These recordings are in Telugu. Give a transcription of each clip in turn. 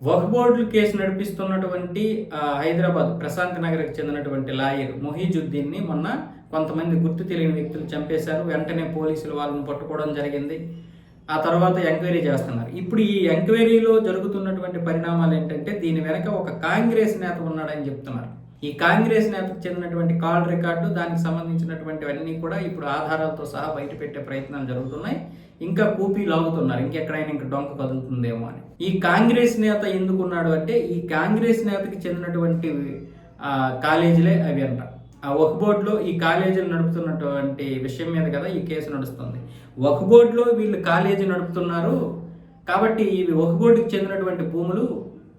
వక్ఫ్ బోర్డులు కేసు నడిపిస్తున్నటువంటి హైదరాబాద్ ప్రశాంత్ నగర్కి చెందినటువంటి లాయర్ మొహీజుద్దీన్ని మొన్న కొంతమంది గుర్తు తెలియని వ్యక్తులు చంపేశారు. వెంటనే పోలీసులు వాళ్ళని పట్టుకోవడం జరిగింది. ఆ తర్వాత ఎంక్వైరీ చేస్తున్నారు. ఇప్పుడు ఈ ఎంక్వైరీలో జరుగుతున్నటువంటి పరిణామాలు ఏంటంటే దీని వెనక ఒక కాంగ్రెస్ నేత ఉన్నాడని చెప్తున్నారు. ఈ కాంగ్రెస్ నేతకు చెందినటువంటి కాల్ రికార్డు, దానికి సంబంధించినటువంటివన్నీ కూడా ఇప్పుడు ఆధారాలతో సహా బయట పెట్టే ప్రయత్నాలు జరుగుతున్నాయి. ఇంకా కూపీ లాగుతున్నారు, ఇంకెక్కడైనా ఇంకా డొంక కదులుతుందేమో అని. ఈ కాంగ్రెస్ నేత ఎందుకున్నాడు అంటే ఈ కాంగ్రెస్ నేతకి చెందినటువంటి కాలేజీలే అవి అంట. ఆ వక్ఫ్ బోర్డులో ఈ కాలేజీలు నడుపుతున్నటువంటి విషయం మీద కదా ఈ కేసు నడుస్తుంది. వక్ఫ్ బోర్డులో వీళ్ళు కాలేజీ నడుపుతున్నారు కాబట్టి ఇవి వక్ఫ్ బోర్డుకి చెందినటువంటి భూములు,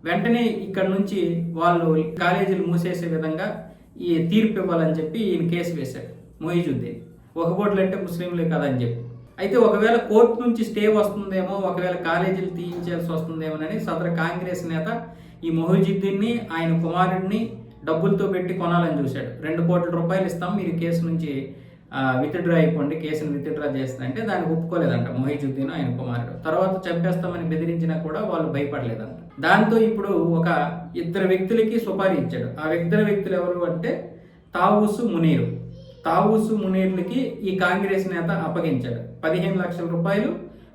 వెంటనే ఇక్కడ నుంచి వాళ్ళు కాలేజీలు మూసేసే విధంగా ఈ తీర్పు ఇవ్వాలని చెప్పి ఈయన కేసు వేశాడు మొయిజుద్దీన్. వక్ఫ్ బోర్డులు అంటే ముస్లింలే కదని చెప్పి. అయితే ఒకవేళ కోర్టు నుంచి స్టే వస్తుందేమో, ఒకవేళ కాలేజీలు తీయించాల్సి వస్తుందేమోనని సదరు కాంగ్రెస్ నేత ఈ మొహిజుద్దీన్ని ఆయన కుమారుడిని డబ్బులతో పెట్టి కొనాలని చూశాడు. 2 కోట్ల రూపాయలు ఇస్తాం, మీరు కేసు నుంచి విత్డ్రా అయిపోండి, కేసును విత్డ్రా చేస్తుందంటే దానికి ఒప్పుకోలేదంట మొహిజుద్దీన్ ఆయన కుమారుడు. తర్వాత చంపేస్తామని బెదిరించినా కూడా వాళ్ళు భయపడలేదంట. దాంతో ఇప్పుడు ఒక 2 వ్యక్తులకి సుపారీ ఇచ్చాడు. ఆ 2 వ్యక్తులు ఎవరు అంటే తావూసు మునీరు. తావూసు మునీర్లకి ఈ కాంగ్రెస్ నేత అప్పగించాడు. 15 లక్షల రూపాయలు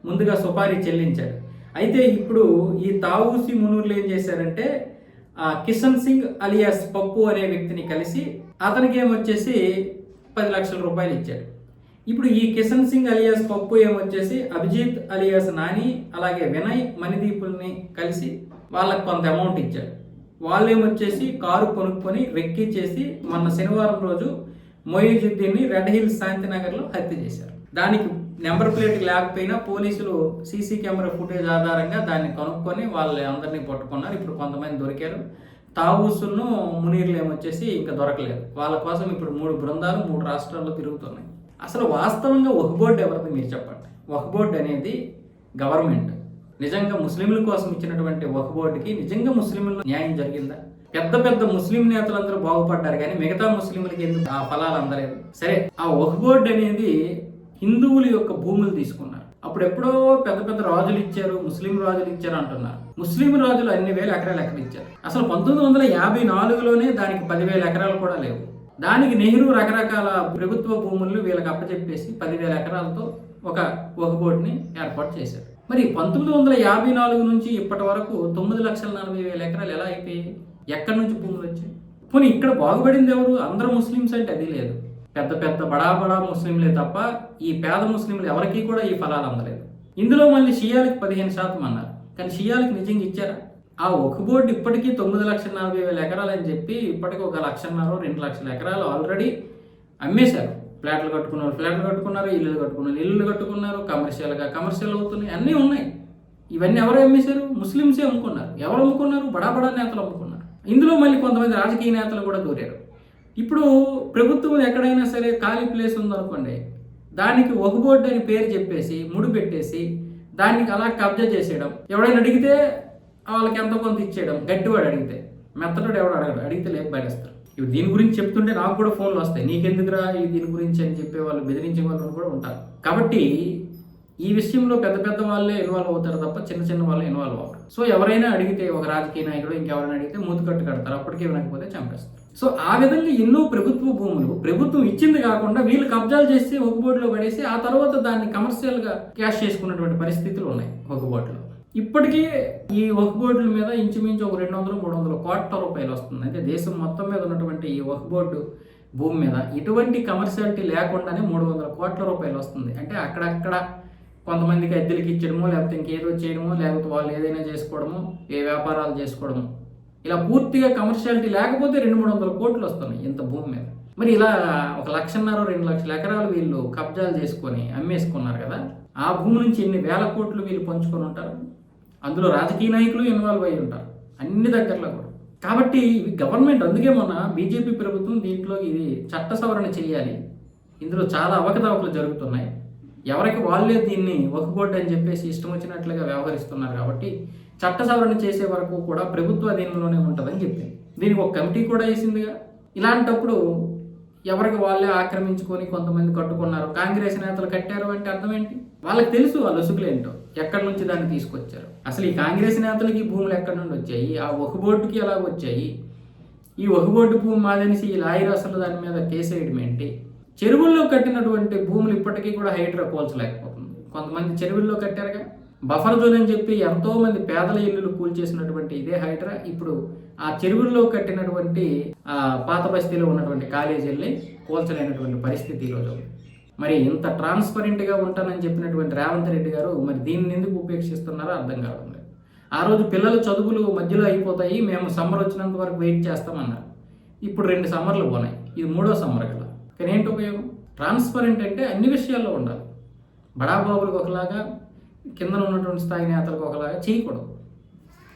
ముందుగా సుపారీ చెల్లించాడు. అయితే ఇప్పుడు ఈ తావూసి మునీర్లు ఏం చేశారంటే కిషన్ సింగ్ అలియాస్ పప్పు అనే వ్యక్తిని కలిసి అతనికి ఏమొచ్చేసి 10 లక్షల రూపాయలు ఇచ్చాడు. ఇప్పుడు ఈ కిషన్ సింగ్ అలియాస్ పప్పు ఏమొచ్చేసి అభిజిత్ అలియాస్ నాని అలాగే వినయ్ మణిదీపుల్ని కలిసి వాళ్ళకి కొంత అమౌంట్ ఇచ్చాడు. వాళ్ళు ఏమొచ్చేసి కారు కొనుక్కొని రెక్కిచ్చేసి మొన్న శనివారం రోజు మొయిజుద్దీన్ని రెడ్ హిల్స్ శాంతినగర్లో హత్య చేశారు. దానికి నెంబర్ ప్లేట్ లేకపోయినా పోలీసులు సీసీ కెమెరా ఫుటేజ్ ఆధారంగా దాన్ని కనుక్కొని వాళ్ళ అందరినీ పట్టుకున్నారు. ఇప్పుడు కొంతమంది దొరికారు. తావూసులను మునీర్లు ఏమొచ్చేసి ఇంకా దొరకలేదు. వాళ్ళ కోసం ఇప్పుడు 3 బృందాలు 3 రాష్ట్రాల్లో తిరుగుతున్నాయి. అసలు వాస్తవంగా వక్ఫ్ బోర్డు ఎవరిది మీరు చెప్పండి. వక్ఫ్ బోర్డు అనేది గవర్నమెంట్. నిజంగా ముస్లింల కోసం ఇచ్చినటువంటి వక్ఫ్ బోర్డుకి నిజంగా ముస్లింల న్యాయం జరిగిందా? పెద్ద పెద్ద ముస్లిం నేతలందరూ బాగుపడ్డారు కానీ మిగతా ముస్లింలకి ఎందుకు ఆ ఫలాలు అందలేదు? సరే, ఆ వక్ఫ్ బోర్డు అనేది హిందువుల యొక్క భూములు తీసుకున్నారు. అప్పుడు ఎప్పుడో పెద్ద పెద్ద రాజులు ఇచ్చారు, ముస్లిం రాజులు ఇచ్చారు అంటున్నారు. ముస్లిం రాజులు అన్ని వేల ఎకరాలు ఎక్కడ ఇచ్చారు? అసలు 1954లోనే దానికి 10,000 ఎకరాలు కూడా లేవు. దానికి నెహ్రూ రకరకాల ప్రభుత్వ భూములను వీళ్ళకి అప్పచెప్పేసి 10,000 ఎకరాలతో ఒక వక్ఫ్ బోర్డుని ఏర్పాటు చేశారు. మరి 1954 నుంచి ఇప్పటి వరకు 9,40,000 ఎకరాలు ఎలా అయిపోయాయి? ఎక్కడి నుంచి భూములు వచ్చాయి? పోనీ ఇక్కడ బాగుపడింది ఎవరు? అందరూ ముస్లింస్ అంటే అది లేదు. పెద్ద పెద్ద బడా ముస్లింలే తప్ప ఈ పేద ముస్లింలు ఎవరికీ కూడా ఈ ఫలాలు అందలేదు. ఇందులో మళ్ళీ షియాలకు 15% అన్నారు. కానీ షియాలకు నిజంగా ఇచ్చారా? ఆ వక్ఫ్ బోర్డు ఇప్పటికీ 9,40,000 ఎకరాలు అని చెప్పి ఇప్పటికీ 1,00,000 2 లక్షల ఎకరాలు ఆల్రెడీ అమ్మేశారు. ఫ్లాట్లు కట్టుకున్నారు, ఫ్లాట్లు కట్టుకున్నారు, ఇల్లులు కట్టుకున్నారు, ఇల్లులు కట్టుకున్నారు, కమర్షియల్ అవుతున్నాయి, అన్నీ ఉన్నాయి. ఇవన్నీ ఎవరు అమ్మేశారు? ముస్లింసే అమ్ముకున్నారు. ఎవరు అమ్ముకున్నారు? బడా నేతలు అమ్ముకున్నారు. ఇందులో మళ్ళీ కొంతమంది రాజకీయ నేతలు కూడా దూరారు. ఇప్పుడు ప్రభుత్వం ఎక్కడైనా సరే ఖాళీ ప్లేస్ ఉందనుకోండి, దానికి వక్ఫ్ బోర్డు అని పేరు చెప్పేసి ముడి పెట్టేసి దానికి అలా కబ్జా చేసేయడం. ఎవడైనా అడిగితే వాళ్ళకి ఎంత కొంత ఇచ్చేయడం. గట్టివాడు అడిగితే, మెత్తడు ఎవడు అడగడు, అడిగితే లేపు బయలుస్తారు. ఇప్పుడు దీని గురించి చెప్తుంటే నాకు కూడా ఫోన్లు వస్తాయి, నీకెందుకురా దీని గురించి అని చెప్పే వాళ్ళు, బెదిరించే వాళ్ళు కూడా ఉంటారు. కాబట్టి ఈ విషయంలో పెద్ద పెద్ద వాళ్ళే ఇన్వాల్వ్ అవుతారు తప్ప చిన్న వాళ్ళు ఇన్వాల్వ్ అవ్వరు. సో ఎవరైనా అడిగితే, ఒక రాజకీయ నాయకుడు ఇంకెవరైనా అడిగితే మూతుకట్టు కడతారు, అప్పటికే వినకపోతే చంపేస్తారు. సో ఆ విధంగా ఎన్నో ప్రభుత్వ భూములు ప్రభుత్వం ఇచ్చింది కాకుండా వీళ్ళు కబ్జాలు చేసి వక్ఫ్ బోర్డులో పడేసి ఆ తర్వాత దాన్ని కమర్షియల్గా క్యాష్ చేసుకున్నటువంటి పరిస్థితులు ఉన్నాయి వక్ఫ్ బోర్డులో. ఇప్పటికీ ఈ వక్ఫ్ బోర్డుల మీద ఇంచుమించు ఒక 200-300 కోట్ల రూపాయలు వస్తుంది. అంటే దేశం మొత్తం మీద ఉన్నటువంటి ఈ వక్ఫ్ బోర్డు భూమి మీద ఎటువంటి కమర్షియాలిటీ లేకుండానే 300 కోట్ల రూపాయలు వస్తుంది. అంటే అక్కడక్కడ కొంతమందికి అద్దెలకి ఇచ్చడమో, లేకపోతే ఇంకేదో చేయడమో, లేకపోతే వాళ్ళు ఏదైనా చేసుకోవడమో, ఏ వ్యాపారాలు చేసుకోవడమో, ఇలా పూర్తిగా కమర్షియాలిటీ లేకపోతే 200-300 కోట్లు వస్తున్నాయి ఇంత భూమి మీద. మరి ఇలా 1,00,000-2 లక్షల ఎకరాలు వీళ్ళు కబ్జాలు చేసుకొని అమ్మేసుకున్నారు కదా. ఆ భూమి నుంచి ఎన్ని వేల కోట్లు వీళ్ళు పంచుకొని ఉంటారు. అందులో రాజకీయ నాయకులు ఇన్వాల్వ్ అయి ఉంటారు అన్ని దగ్గరలో కూడా. కాబట్టి గవర్నమెంట్, అందుకే మొన్న బీజేపీ ప్రభుత్వం దీంట్లో ఇది చట్ట సవరణ చేయాలి, ఇందులో చాలా అవకతవకలు జరుగుతున్నాయి, ఎవరికి వాళ్ళే దీన్ని వక్ఫ్ బోర్డు అని చెప్పేసి ఇష్టం వచ్చినట్లుగా వ్యవహరిస్తున్నారు కాబట్టి చట్ట సవరణ చేసే వరకు కూడా ప్రభుత్వ అధీనంలోనే ఉంటుందని చెప్పింది. దీనికి ఒక కమిటీ కూడా వేసిందిగా. ఇలాంటప్పుడు ఎవరికి వాళ్ళే ఆక్రమించుకొని కొంతమంది కట్టుకున్నారు. కాంగ్రెస్ నేతలు కట్టారు అంటే అర్థం ఏంటి? వాళ్ళకి తెలుసు వాళ్ళ ఉసుగులేంటో. ఎక్కడి నుంచి దాన్ని తీసుకొచ్చారు? అసలు ఈ కాంగ్రెస్ నేతలకి ఈ భూములు ఎక్కడి నుండి వచ్చాయి? ఆ వక్ఫ్ బోర్డుకి ఎలా వచ్చాయి? ఈ వక్ఫ్ బోర్డు భూమి మాదనేసి ఈ లాయర్ అసలు దాని మీద కేసు వేయడం ఏంటి? చెరువుల్లో కట్టినటువంటి భూములు ఇప్పటికీ కూడా హైడ్రా పోల్చలేకపోతుంది. కొంతమంది చెరువుల్లో కట్టారుగా, బఫర్ జోన్ అని చెప్పి ఎంతో మంది పేదల ఇల్లులు కూల్చేసినటువంటి ఇదే హైడ్రా ఇప్పుడు ఆ చెరువుల్లో కట్టినటువంటి పాత బస్తీలో ఉన్నటువంటి కాలేజీల్ని కూల్చలేనటువంటి పరిస్థితి ఈరోజు. మరి ఇంత ట్రాన్స్పరెంట్గా ఉంటానని చెప్పినటువంటి రేవంత్ రెడ్డి గారు మరి దీన్ని ఎందుకు ఉపేక్షిస్తున్నారో అర్థం కావడం లేదు. ఆ రోజు పిల్లల చదువులు మధ్యలో అయిపోతాయి, మేము సమ్మర్ వచ్చినంత వరకు వెయిట్ చేస్తామన్నారు. ఇప్పుడు 2 సమ్మర్లు పోనాయి, ఇది 3వ సమ్మర్ కదా. కానీ ఏంటి ఉపయోగం? ట్రాన్స్పరెంట్ అంటే అన్ని విషయాల్లో ఉండాలి. బడాబాబులకు ఒకలాగా, కింద ఉన్నటువంటి స్థాయి నేతలకు ఒకలాగా చేయకూడదు.